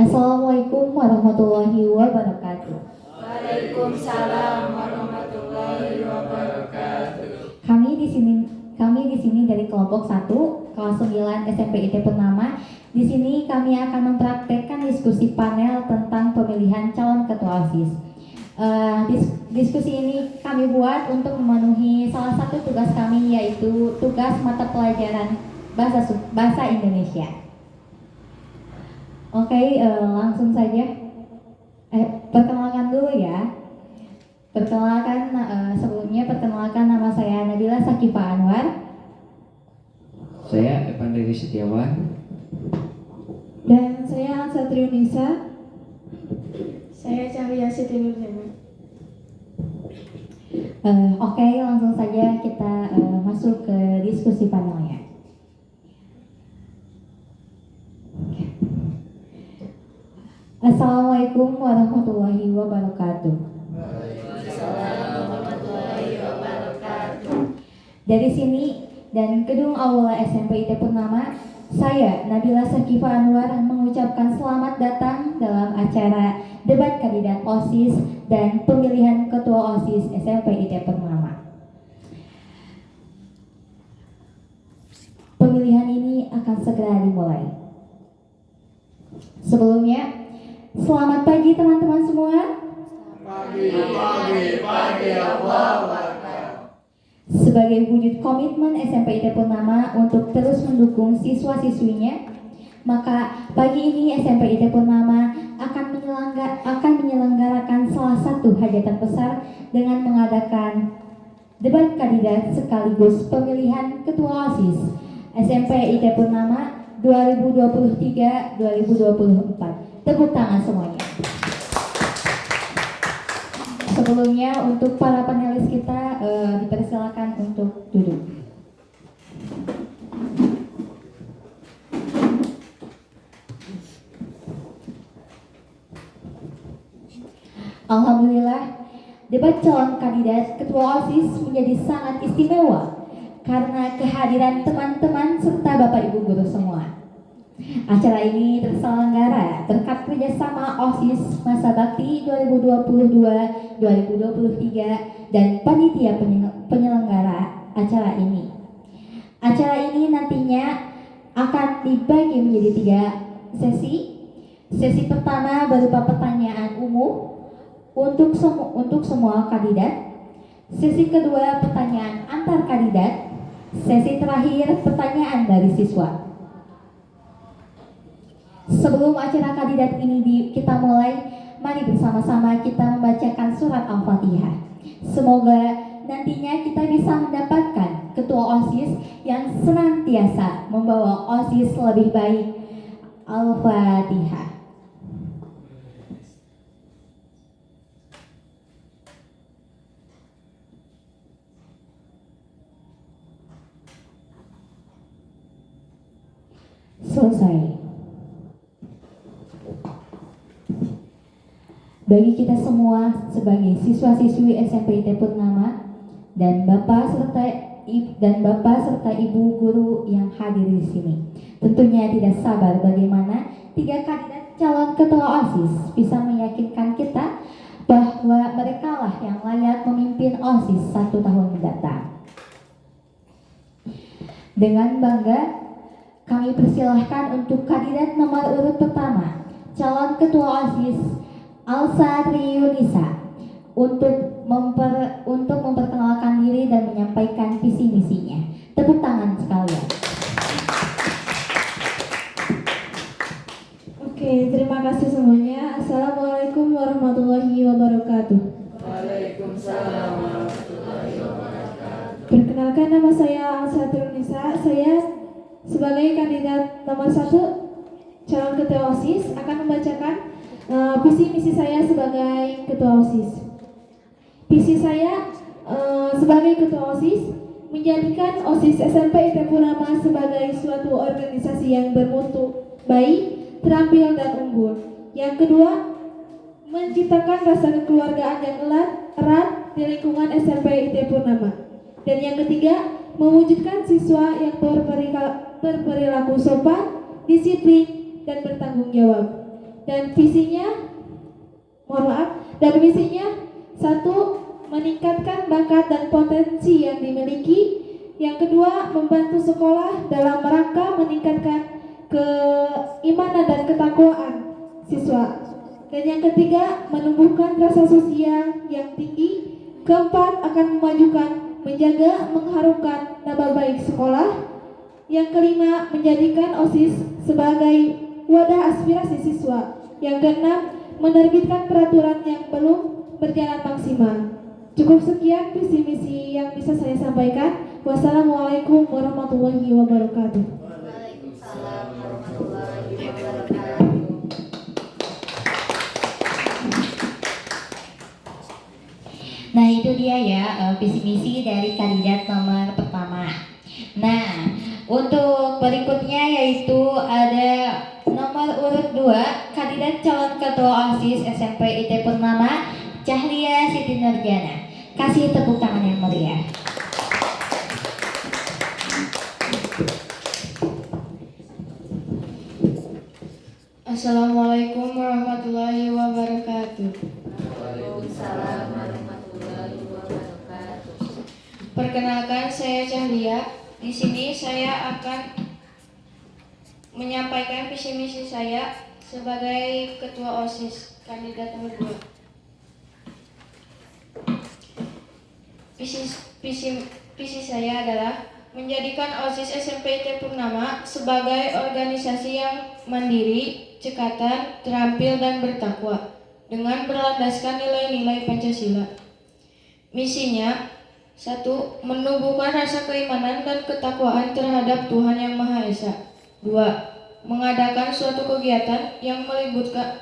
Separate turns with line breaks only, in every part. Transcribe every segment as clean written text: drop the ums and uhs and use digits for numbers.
Assalamualaikum warahmatullahi wabarakatuh.
Waalaikumsalam warahmatullahi wabarakatuh.
Kami di sini dari kelompok 1 kelas 9 SMP IT Purnama. Di sini kami akan mempraktekkan diskusi panel tentang pemilihan calon ketua OSIS. Diskusi ini kami buat untuk memenuhi salah satu tugas kami, yaitu tugas mata pelajaran bahasa Indonesia. Oke, langsung saja. Perkenalkan dulu ya. Sebelumnya perkenalkan, nama saya Nabila Sakifah Anwar.
Saya Evan Riri Setiawan.
Dan saya Satriunisa.
Saya Cahya Siti Nurjana.
Oke, langsung saja kita masuk ke diskusi panelnya. Assalamualaikum warahmatullahi wabarakatuh.
Waalaikumsalam warahmatullahi wabarakatuh.
Dari sini dan Gedung Aula SMP IT Purnama, saya Nabila Sakifah Anwar mengucapkan selamat datang dalam acara debat kandidat OSIS dan pemilihan ketua OSIS SMP IT Purnama. Pemilihan ini akan segera dimulai. Sebelumnya, selamat pagi teman-teman semua.
Pagi, Allahu Akbar.
Sebagai wujud komitmen SMP IT Purnama untuk terus mendukung siswa-siswinya, maka pagi ini SMP IT Purnama akan menyelenggarakan salah satu hajatan besar dengan mengadakan debat kandidat sekaligus pemilihan ketua OSIS SMP IT Purnama 2023-2024. Tepuk tangan semuanya. Sebelumnya untuk para panelis kita dipersilakan untuk duduk. Alhamdulillah, debat calon kandidat ketua OSIS menjadi sangat istimewa karena kehadiran teman-teman serta Bapak Ibu guru semua. Acara ini terselenggara berkat kerjasama OSIS Masa Bakti 2022-2023 dan panitia penyelenggara acara ini. Acara ini nantinya akan dibagi menjadi 3 sesi. Sesi pertama berupa pertanyaan umum untuk semua kandidat. Sesi kedua pertanyaan antar kandidat. Sesi terakhir pertanyaan dari siswa. Sebelum acara kandidat ini kita mulai, mari bersama-sama kita membacakan surat Al-Fatihah. Semoga nantinya kita bisa mendapatkan ketua OSIS yang senantiasa membawa OSIS lebih baik. Al-Fatihah. Selesai. Bagi kita semua sebagai siswa-siswi SMP IT Purnama dan Bapak serta Ibu guru yang hadir di sini, tentunya tidak sabar bagaimana 3 kandidat calon ketua OSIS bisa meyakinkan kita bahwa merekalah yang layak memimpin OSIS 1 tahun mendatang. Dengan bangga, kami persilahkan untuk kandidat nomor urut pertama, calon ketua OSIS Satriunisa untuk memperkenalkan diri dan menyampaikan visi misinya. Tepuk tangan sekalian.
Oke, terima kasih semuanya. Assalamualaikum warahmatullahi wabarakatuh.
Waalaikumsalam warahmatullahi wabarakatuh.
Perkenalkan, nama saya Satriunisa. Saya sebagai kandidat nomor 1 calon ketua OSIS akan membacakan visi misi saya sebagai ketua OSIS. Visi saya sebagai ketua OSIS menjadikan OSIS SMP IT Purnama sebagai suatu organisasi yang bermutu baik, terampil dan unggul. Yang kedua, menciptakan rasa kekeluargaan yang erat di lingkungan SMP IT Purnama. Dan yang ketiga, mewujudkan siswa yang berperilaku sopan, disiplin, dan bertanggung jawab. Dan visinya, dan misinya satu, meningkatkan bakat dan potensi yang dimiliki. Yang kedua, membantu sekolah dalam rangka meningkatkan keimanan dan ketakwaan siswa. Dan yang ketiga, menumbuhkan rasa sosial yang tinggi. Keempat, akan memajukan, menjaga, mengharumkan nama baik sekolah. Yang kelima, menjadikan OSIS sebagai wadah aspirasi siswa. Yang keenam, menerbitkan peraturan yang belum berjalan maksimal. Cukup sekian visi misi yang bisa saya sampaikan. Wassalamualaikum warahmatullahi wabarakatuh.
Waalaikumsalam warahmatullahi wabarakatuh.
Nah itu dia ya visi misi dari kandidat nomor pertama. Nah untuk berikutnya yaitu ada nomor urut 2 kandidat calon ketua OSIS SMP IT Purnama Cahlia Siti Nurjana. Kasih tepuk tangan yang meriah.
Assalamualaikum warahmatullahi wabarakatuh.
Waalaikumsalam warahmatullahi wabarakatuh.
Perkenalkan, saya Cahlia. Di sini saya akan menyampaikan visi misi saya sebagai ketua OSIS kandidat nomor 2. Visi saya adalah menjadikan OSIS SMP IT Purnama sebagai organisasi yang mandiri, cekatan, terampil, dan bertakwa dengan berlandaskan nilai-nilai Pancasila. Misinya, 1. Menumbuhkan rasa keimanan dan ketakwaan terhadap Tuhan Yang Maha Esa. 2. Mengadakan suatu kegiatan yang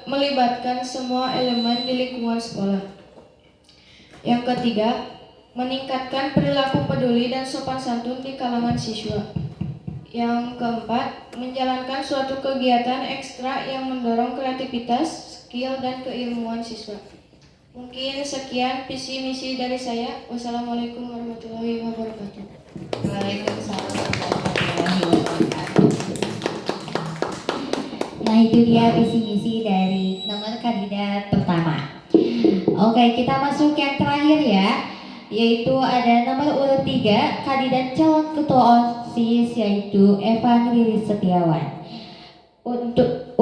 melibatkan semua elemen di lingkungan sekolah. Yang ketiga, meningkatkan perilaku peduli dan sopan santun di kalangan siswa. Yang keempat, menjalankan suatu kegiatan ekstra yang mendorong kreativitas, skill, dan keilmuan siswa. Mungkin sekian visi misi dari saya. Wassalamualaikum warahmatullahi wabarakatuh.
Waalaikumsalam warahmatullahi wabarakatuh. Nah itu dia visi misi dari nomor kandidat pertama. Oke, kita masuk yang terakhir ya, yaitu ada nomor urut 3 kandidat calon ketua OSIS yaitu Evan Lilis Setiawan. Untuk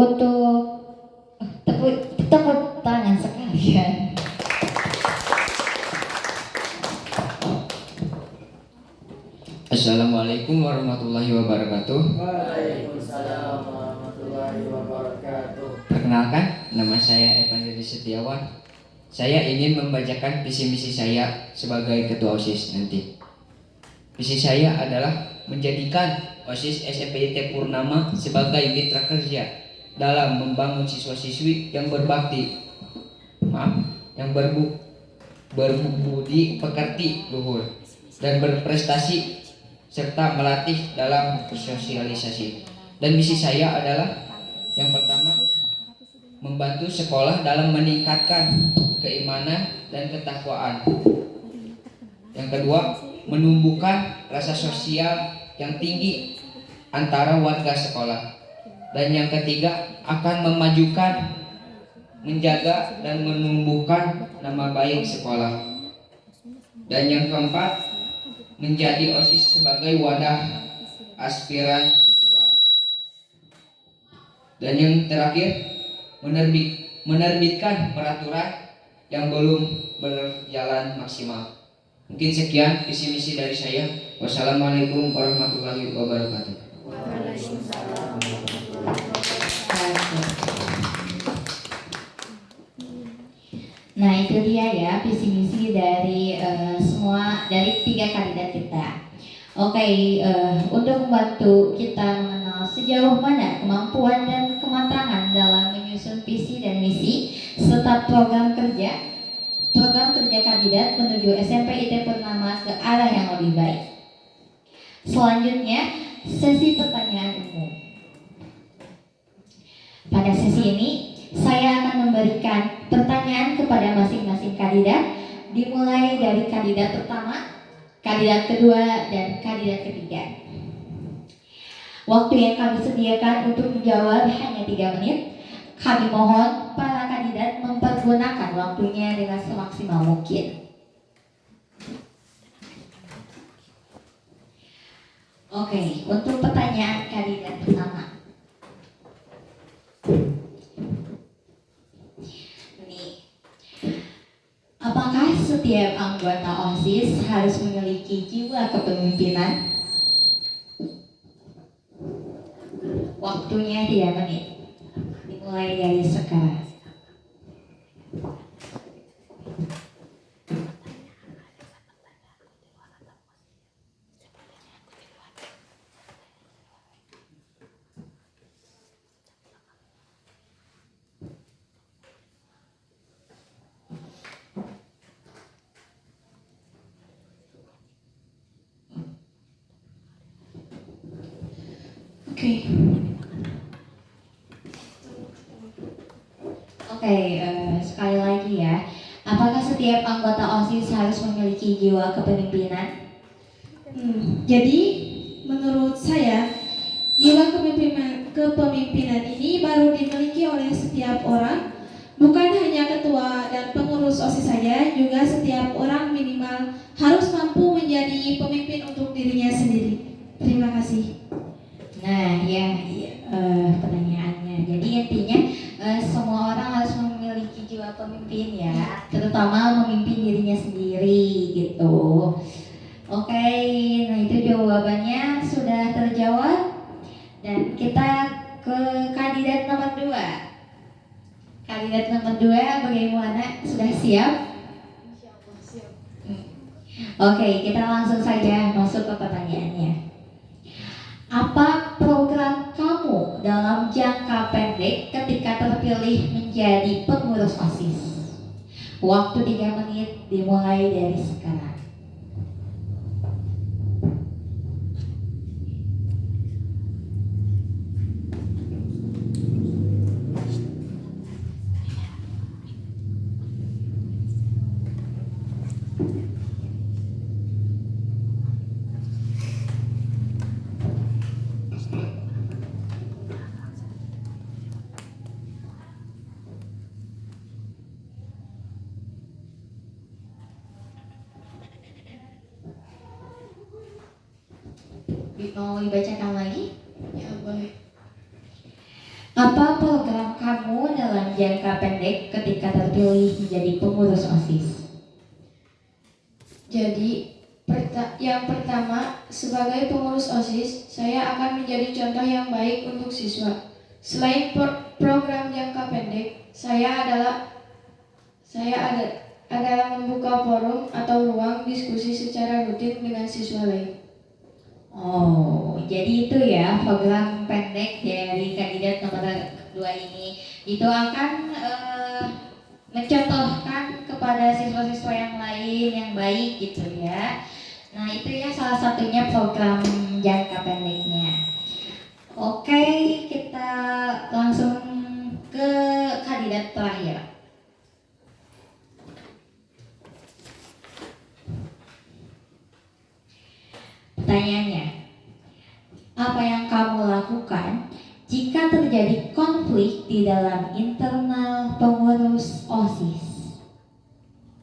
tepuk tangan sekalian.
Assalamualaikum warahmatullahi wabarakatuh.
Waalaikumsalam warahmatullahi wabarakatuh.
Perkenalkan, nama saya Evan Didi Setiawan. Saya ingin membacakan visi misi saya sebagai ketua OSIS nanti. Visi saya adalah menjadikan OSIS SMP IT Purnama sebagai mitra kerja dalam membangun siswa-siswi yang berbudi pekerti luhur dan berprestasi serta melatih dalam bersosialisasi. Dan misi saya adalah yang pertama, membantu sekolah dalam meningkatkan keimanan dan ketakwaan. Yang kedua, menumbuhkan rasa sosial yang tinggi antara warga sekolah. Dan yang ketiga, akan memajukan, menjaga, dan menumbuhkan nama baik sekolah. Dan yang keempat, menjadi OSIS sebagai wadah aspiran siswa. Dan yang terakhir, menerbitkan peraturan yang belum berjalan maksimal. Mungkin sekian visi misi dari saya. Wassalamualaikum warahmatullahi wabarakatuh.
Waalaikumsalam warahmatullahi wabarakatuh.
Nah itu dia ya visi misi dari semua dari 3 kandidat kita. Oke, untuk membantu kita mengenal sejauh mana kemampuan dan kematangan dalam menyusun visi dan misi serta program kerja kandidat menuju SMP IT Purnama ke arah yang lebih baik. Selanjutnya, sesi pertanyaan umum. Pada sesi ini, saya akan memberikan pertanyaan kepada masing-masing kandidat, dimulai dari kandidat pertama, kandidat kedua, dan kandidat ketiga. Waktu yang kami sediakan untuk menjawab hanya 3 menit. Kami mohon para kandidat mempergunakan waktunya dengan semaksimal mungkin. Oke, untuk pertanyaan kandidat pertama. Nih, apakah setiap anggota OSIS harus memiliki jiwa kepemimpinan? Waktunya 3 menit. Dimulai dari sekarang.
Oke.
Oke, sekali lagi ya. Apakah setiap anggota OSIS harus memiliki jiwa kepemimpinan?
Jadi menurut saya jiwa kepemimpinan ini baru dimiliki oleh setiap orang, bukan hanya ketua dan pengurus OSIS saja, juga setiap orang minimal harus mampu menjadi pemimpin untuk dirinya sendiri. Terima kasih.
Nah, pertanyaannya. Jadi intinya semua orang harus memiliki jiwa pemimpin ya, terutama memimpin dirinya sendiri gitu. Oke, nah itu jawabannya sudah terjawab dan kita ke kandidat nomor 2. Kandidat nomor 2 bagaimana? Sudah siap? Oke, kita langsung saja masuk ke pertanyaannya. Apa program kamu dalam jangka pendek ketika terpilih menjadi pengurus OSIS? Waktu 3 menit dimulai dari sekarang. Mau dibacakan lagi?
Ya, boleh.
Apa program kamu dalam jangka pendek ketika terpilih menjadi pengurus OSIS?
Jadi, yang pertama, sebagai pengurus OSIS, saya akan menjadi contoh yang baik untuk siswa. Selain program jangka pendek, saya adalah membuka forum atau ruang diskusi secara rutin dengan siswa lain.
Oh, jadi itu ya program pendek dari kandidat nomor 2 ini. Itu akan mencontohkan kepada siswa-siswa yang lain yang baik gitu ya. Nah itu ya salah satunya program jangka pendeknya. Oke, kita langsung ke kandidat terakhir. Pertanyaannya, apa yang kamu lakukan jika terjadi konflik di dalam internal pengurus OSIS?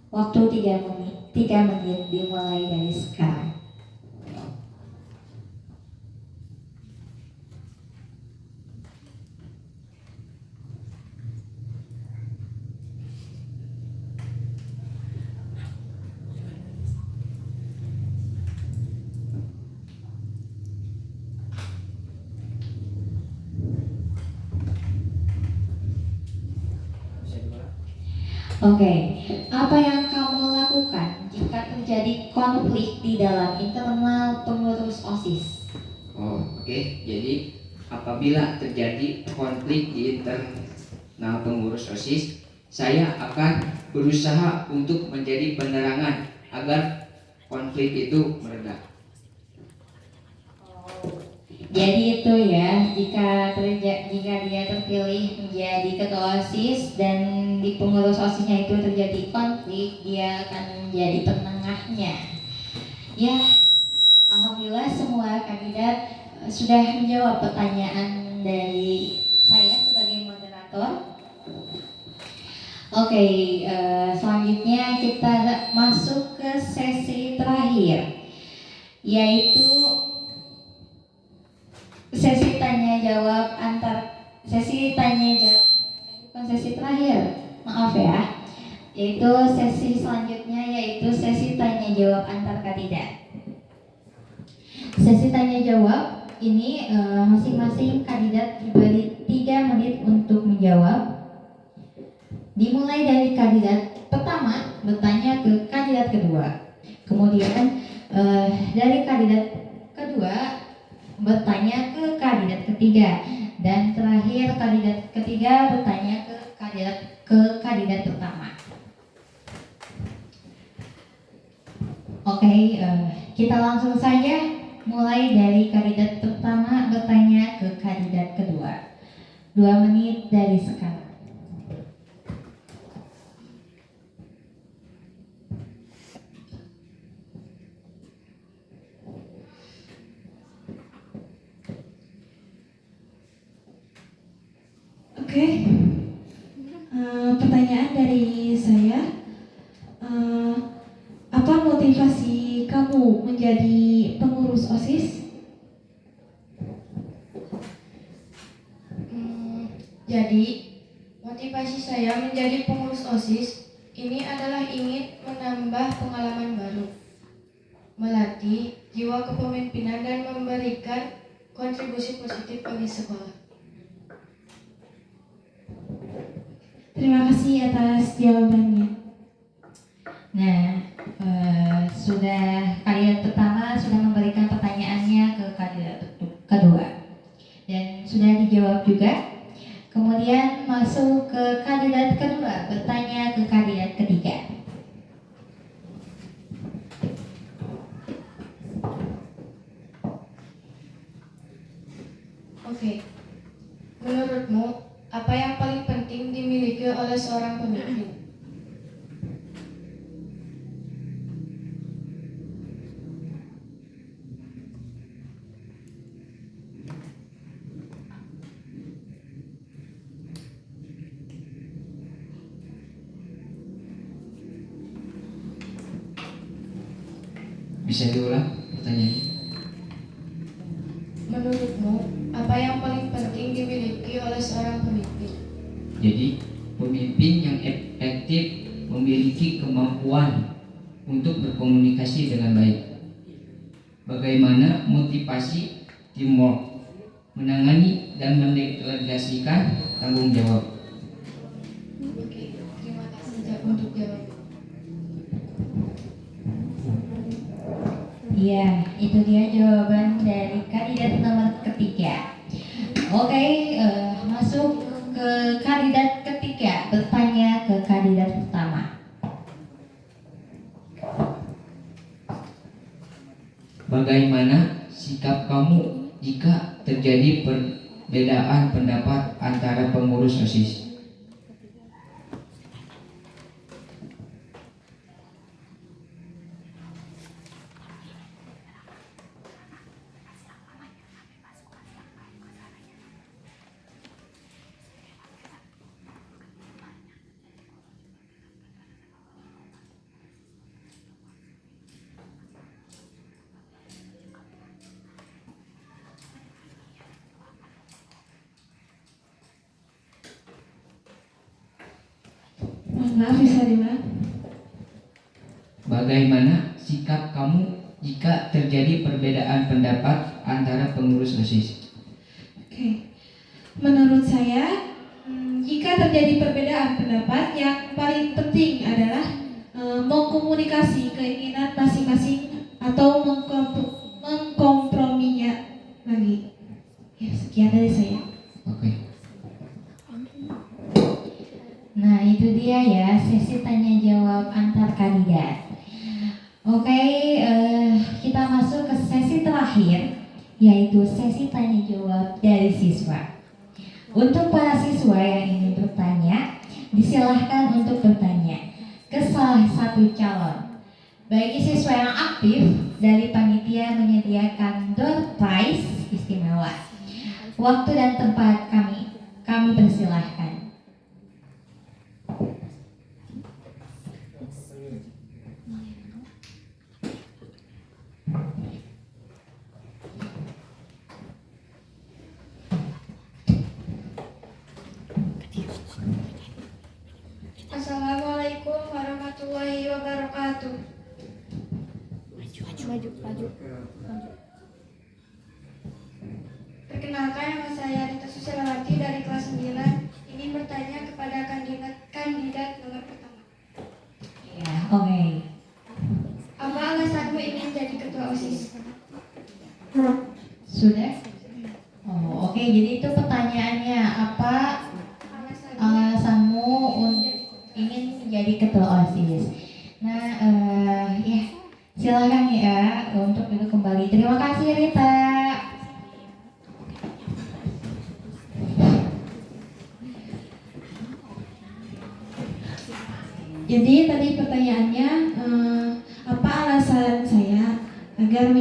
Waktu 3 menit dimulai dari sekarang. Oke, apa yang kamu lakukan jika terjadi konflik di dalam internal pengurus OSIS?
Oke. Jadi apabila terjadi konflik di internal pengurus OSIS, saya akan berusaha untuk menjadi penerangan agar konflik itu mereda.
Jadi itu ya, jika dia terpilih menjadi ketua OSIS dan di pengurus OSISnya itu terjadi konflik, dia akan menjadi penengahnya. Ya, alhamdulillah semua kandidat sudah menjawab pertanyaan dari saya sebagai moderator. moderator. Oke, selanjutnya kita masuk ke sesi terakhir, yaitu sesi tanya jawab bukan sesi terakhir, maaf ya, yaitu sesi selanjutnya yaitu sesi tanya jawab antar kandidat. Sesi tanya jawab ini masing-masing kandidat diberi 3 menit untuk menjawab. Dimulai dari kandidat pertama bertanya ke kandidat kedua, kemudian dari kandidat kedua bertanya ke kandidat ketiga, dan terakhir kandidat ketiga bertanya ke kandidat pertama. Oke, kita langsung saja mulai dari kandidat pertama bertanya ke kandidat kedua. 2 menit dari sekarang.
Oke, pertanyaan dari saya, apa motivasi kamu menjadi pengurus OSIS?
Jadi, motivasi saya menjadi pengurus OSIS ini adalah ingin menambah pengalaman baru, melatih jiwa kepemimpinan dan memberikan kontribusi positif bagi sekolah.
Terima kasih atas jawabannya.
Nah, kandidat pertama sudah memberikan pertanyaannya ke kandidat kedua dan sudah dijawab juga. Kemudian masuk ke kandidat kedua bertanya ke kandidat ketiga.
Oke, menurutmu apa yang paling penting dimiliki oleh seorang pemimpin?
Bisa diulang pertanyaannya?
Menurutmu apa yang paling penting dimiliki oleh seorang pemimpin?
Jadi, pemimpin yang efektif memiliki kemampuan untuk berkomunikasi dengan baik. Bagaimana motivasi teamwork, menangani dan mendelegasikan tanggung jawab.
Oke, terima kasih untuk jawab.
Iya, itu dia jawaban dari kandidat nomor ketiga. Oke, masuk ke kandidat ketiga bertanya ke kandidat pertama.
Bagaimana sikap kamu jika terjadi perbedaan pendapat antara pengurus OSIS?
Maaf, bisa diulang?
Bagaimana sikap kamu jika terjadi perbedaan pendapat antara pengurus OSIS?
Oke, menurut saya, jika terjadi perbedaan pendapat, yang paling penting adalah mengkomunikasi keinginan masing-masing atau mengkomprominya lagi. Ya, sekian dari saya.
Oke.
Nah, itu dia ya sesi tanya jawab antar kandidat. Oke, kita masuk ke sesi terakhir, yaitu sesi tanya jawab dari siswa. Untuk para siswa yang ingin bertanya, disilahkan untuk bertanya ke salah satu calon. Bagi siswa yang aktif, dari panitia menyediakan door prize istimewa. Waktu dan tempat kami persilahkan.
Assalamualaikum warahmatullahi wabarakatuh. Perkenalkan, nama saya Rita Susilawati dari kelas 9. Ingin bertanya kepada kandidat nomor pertama.
Ya, oke.
Apa alasanmu ingin jadi ketua OSIS?
Sudah? Oh, oke. Jadi itu pertanyaannya, apa alasanmu ingin menjadi ketua OSIS? Nah, ya, silakan ya untuk duduk kembali. Terima kasih Rita.
Jadi tadi pertanyaannya, apa alasan saya agar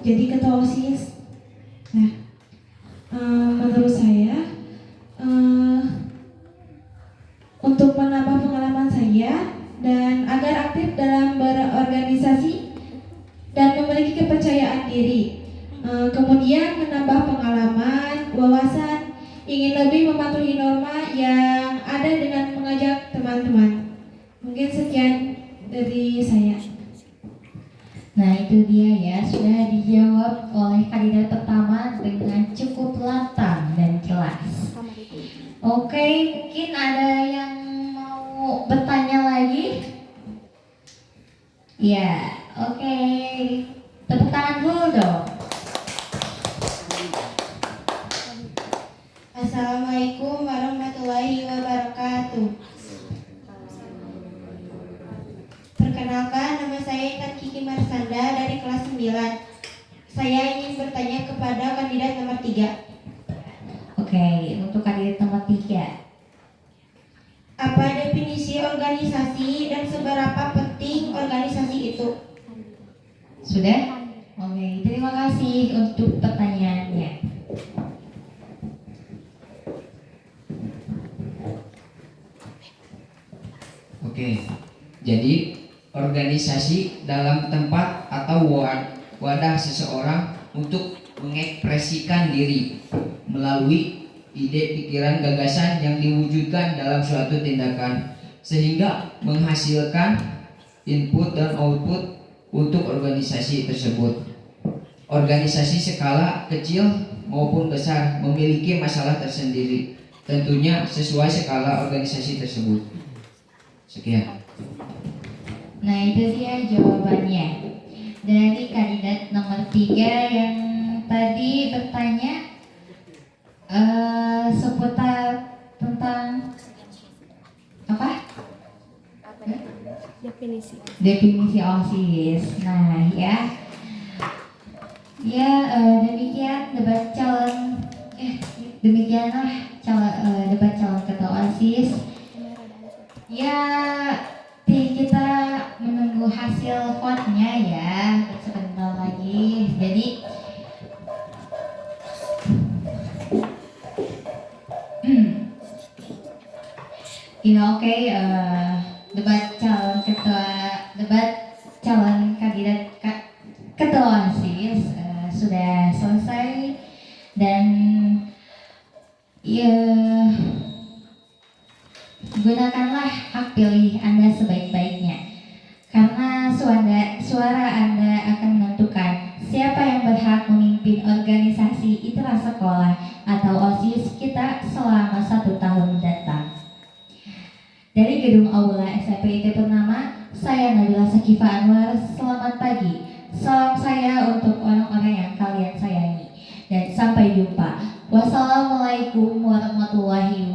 jadi ketua OSIS? Nah, menurut saya untuk menambah pengalaman saya dan agar aktif dalam berorganisasi dan memiliki kepercayaan diri. Kemudian menambah pengalaman, wawasan, ingin lebih mematuhi norma yang ada dengan mengajak teman-teman. Mungkin sekian dari saya.
Nah, itu dia ya, sudah dijawab oleh kandidat pertama dengan cukup lantang dan jelas. Oke, mungkin ada yang mau bertanya lagi? Ya, oke. Tepuk tangan dulu dong.
Assalamualaikum warahmatullahi wabarakatuh. Perkenalkan, nama saya Intan Kiki Marsanda dari kelas 9. Saya ingin bertanya kepada kandidat nomor 3.
Oke, untuk kandidat nomor 3.
Apa definisi organisasi dan seberapa penting organisasi itu?
Sudah? Oke, terima kasih untuk pertanyaannya.
Oke, jadi organisasi dalam tempat atau wadah seseorang untuk mengekspresikan diri melalui ide, pikiran, gagasan yang diwujudkan dalam suatu tindakan sehingga menghasilkan input dan output untuk organisasi tersebut. Organisasi skala kecil maupun besar memiliki masalah tersendiri, tentunya sesuai skala organisasi tersebut. Sekian.
Nah, itu dia jawabannya dari kandidat nomor 3 yang tadi bertanya seputar tentang apa? Definisi OSIS. Nah, demikian debat calon demikianlah debat calon ketua OSIS. Ya, kita menunggu hasil vote-nya ya sebentar lagi. Jadi ya oke, debat calon kandidat ketua OSIS sudah selesai dan ya gunakanlah hak pilih Anda sebaik-baiknya karena suara Anda akan menentukan siapa yang berhak memimpin organisasi itulah sekolah atau OSIS kita selama 1 tahun mendatang. Dari gedung Aula SMP IT Purnama, saya Nabila Sakifa Anwar. Selamat pagi. Salam saya untuk orang-orang yang kalian sayangi. Dan sampai jumpa. Wassalamualaikum warahmatullahi wabarakatuh.